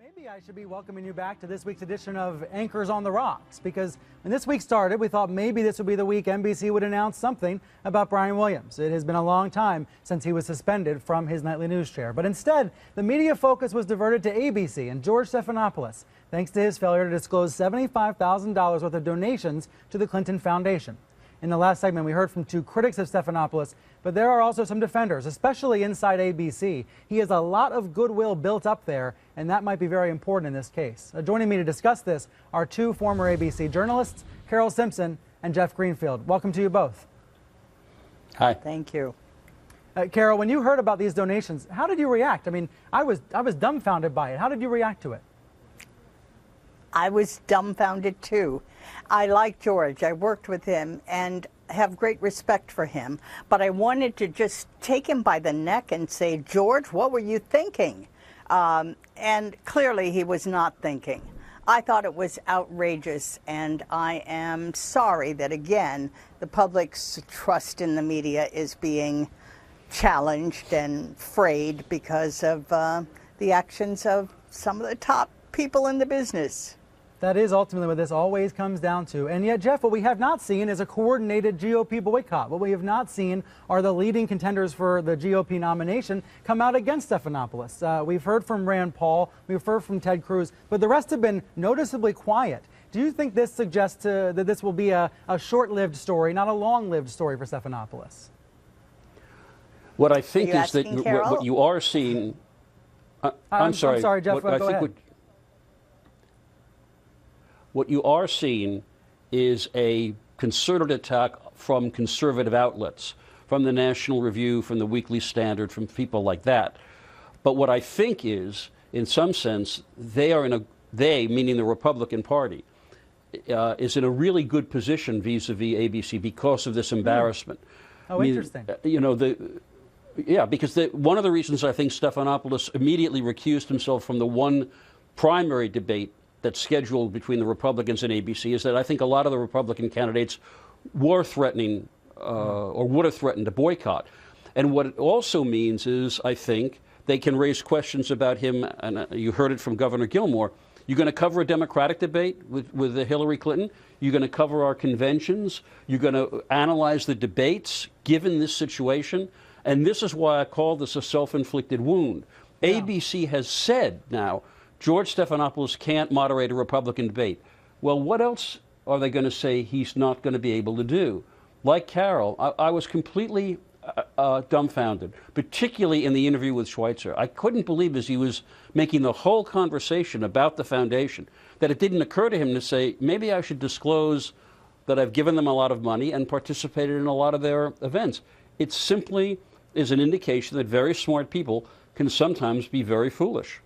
Maybe I should be welcoming you back to this week's edition of Anchors on the Rocks, because when this week started, we thought maybe this would be the week NBC would announce something about Brian Williams. It has been a long time since he was suspended from his nightly news chair. But instead, the media focus was diverted to ABC and George Stephanopoulos, thanks to his failure to disclose $75,000 worth of donations to the Clinton Foundation. In the last segment, we heard from two critics of Stephanopoulos, but there are also some defenders, especially inside ABC. He has a lot of goodwill built up there, and that might be very important in this case. Joining me to discuss this are two former ABC journalists, Carol Simpson and Jeff Greenfield. Welcome to you both. Hi. Thank you. Carol, when you heard about these donations, how did you react? I mean, I was dumbfounded by it. How did you react to it? I was dumbfounded too. I like George. I worked with him and have great respect for him. But I wanted to just take him by the neck and say, George, what were you thinking? And clearly he was not thinking. I thought it was outrageous, and I am sorry that, again, the public's trust in the media is being challenged and frayed because of the actions of some of the top people in the business. That is ultimately what this always comes down to. And yet, Jeff, what we have not seen is a coordinated GOP boycott. What we have not seen are the leading contenders for the GOP nomination come out against Stephanopoulos. We've heard from Rand Paul, we've heard from Ted Cruz, but the rest have been noticeably quiet. Do you think this suggests that this will be a short-lived story, not a long-lived story for Stephanopoulos? What I think is that what you are seeing... I'm sorry, Jeff, go ahead. What you are seeing is a concerted attack from conservative outlets, from the National Review, from the Weekly Standard, from people like that. But what I think is, in some sense, they, meaning the Republican Party, is in a really good position vis-a-vis ABC because of this embarrassment. Oh, interesting. You know, because one of the reasons I think Stephanopoulos immediately recused himself from the one primary debate that's scheduled between the Republicans and ABC is that I think a lot of the Republican candidates were threatening or would have threatened to boycott. And what it also means is, I think, they can raise questions about him, and you heard it from Governor Gilmore. You're going to cover a Democratic debate with Hillary Clinton. You're going to cover our conventions. You're going to analyze the debates given this situation. And this is why I call this a self-inflicted wound. Yeah. ABC has said now, George Stephanopoulos can't moderate a Republican debate. Well, what else are they going to say he's not going to be able to do? Like Carol, I was completely dumbfounded, particularly in the interview with Schweizer. I couldn't believe as he was making the whole conversation about the foundation that it didn't occur to him to say, maybe I should disclose that I've given them a lot of money and participated in a lot of their events. It simply is an indication that very smart people can sometimes be very foolish.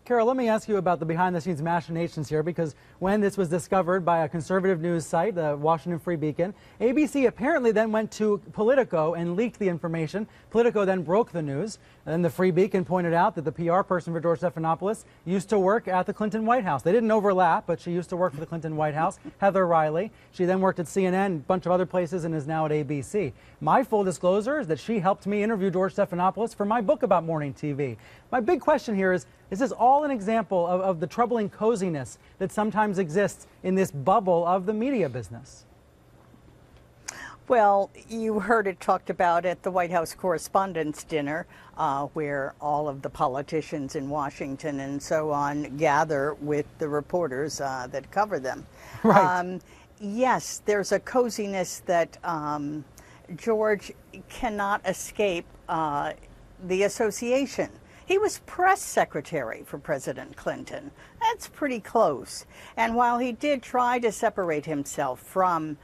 Carol, let me ask you about the behind-the-scenes machinations here, because when this was discovered by a conservative news site, the Washington Free Beacon, ABC apparently then went to Politico and leaked the information. Politico then broke the news. And then the Free Beacon pointed out that the PR person for George Stephanopoulos used to work at the Clinton White House. They didn't overlap, but she used to work for the Clinton White House, Heather Riley. She then worked at CNN, a bunch of other places, and is now at ABC. My full disclosure is that she helped me interview George Stephanopoulos for my book about morning TV. My big question here is this all an example of the troubling coziness that sometimes exists in this bubble of the media business? Well, you heard it talked about at the White House Correspondents' Dinner, where all of the politicians in Washington and so on gather with the reporters that cover them. Right. Yes, there's a coziness that George cannot escape the association. He was press secretary for President Clinton. That's pretty close. And while he did try to separate himself from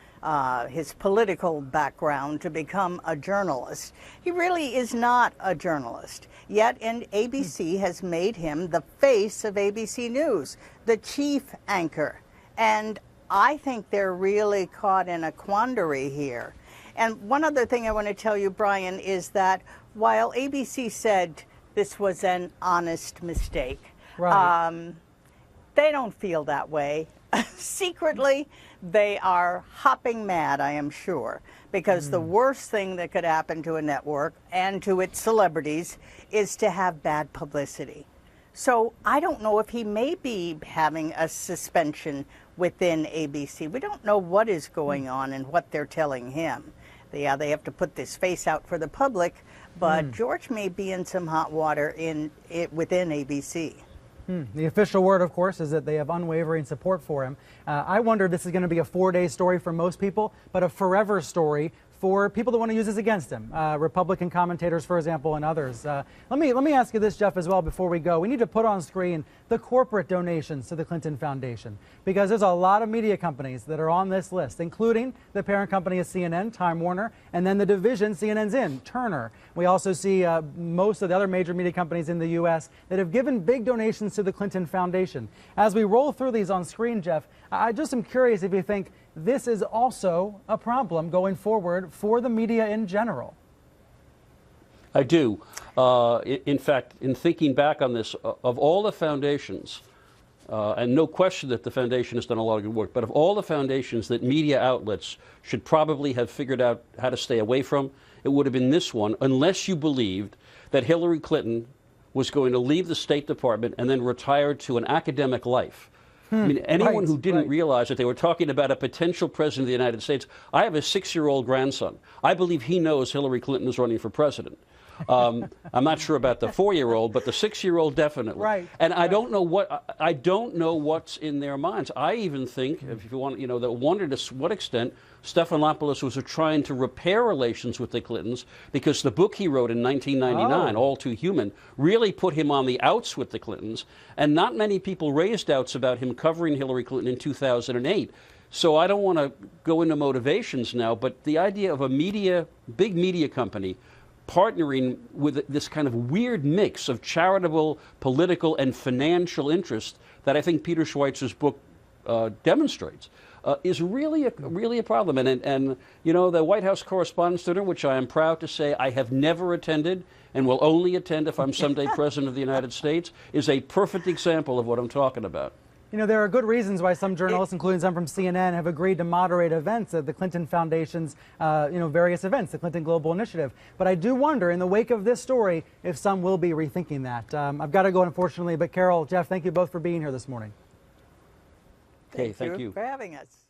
his political background to become a journalist, he really is not a journalist. Yet, ABC has made him the face of ABC News, the chief anchor. And I think they're really caught in a quandary here. And one other thing I want to tell you, Brian, is that while ABC said this was an honest mistake, right, they don't feel that way. Secretly, they are hopping mad, I am sure, because the worst thing that could happen to a network and to its celebrities is to have bad publicity. So I don't know if he may be having a suspension within ABC. We don't know what is going on and what they're telling him. They have to put this face out for the public, but George may be in some hot water within ABC. The official word, of course, is that they have unwavering support for him. I wonder if this is going to be a 4-day story for most people, but a forever story for people that want to use this against him, Republican commentators, for example, and others. Let me ask you this, Jeff, as well, before we go. We need to put on screen the corporate donations to the Clinton Foundation, because there's a lot of media companies that are on this list, including the parent company of CNN, Time Warner, and then the division CNN's in, Turner. We also see most of the other major media companies in the U.S. that have given big donations to the Clinton Foundation. As we roll through these on screen, Jeff, I just am curious if you think this is also a problem going forward for the media in general. I do. In fact, in thinking back on this, of all the foundations, and no question that the foundation has done a lot of good work, but of all the foundations that media outlets should probably have figured out how to stay away from, it would have been this one, unless you believed that Hillary Clinton was going to leave the State Department and then retire to an academic life. I mean, anyone who didn't realize that they were talking about a potential president of the United States. I have a 6-year-old grandson. I believe he knows Hillary Clinton is running for president. I'm not sure about the 4-year-old, but the 6-year-old definitely. Right. And I don't know what's in their minds. I even think, if you want, that wonder to what extent Stephanopoulos was trying to repair relations with the Clintons, because the book he wrote in 1999, All Too Human, really put him on the outs with the Clintons, and not many people raised doubts about him covering Hillary Clinton in 2008. So I don't want to go into motivations now, but the idea of a big media company partnering with this kind of weird mix of charitable, political, and financial interest that I think Peter Schweizer's book demonstrates is really a problem. And the White House Correspondents' Dinner, which I am proud to say I have never attended and will only attend if I'm someday President of the United States, is a perfect example of what I'm talking about. There are good reasons why some journalists, including some from CNN, have agreed to moderate events at the Clinton Foundation's, various events, the Clinton Global Initiative. But I do wonder, in the wake of this story, if some will be rethinking that. I've got to go, unfortunately. But Carol, Jeff, thank you both for being here this morning. Okay, thank you for having us.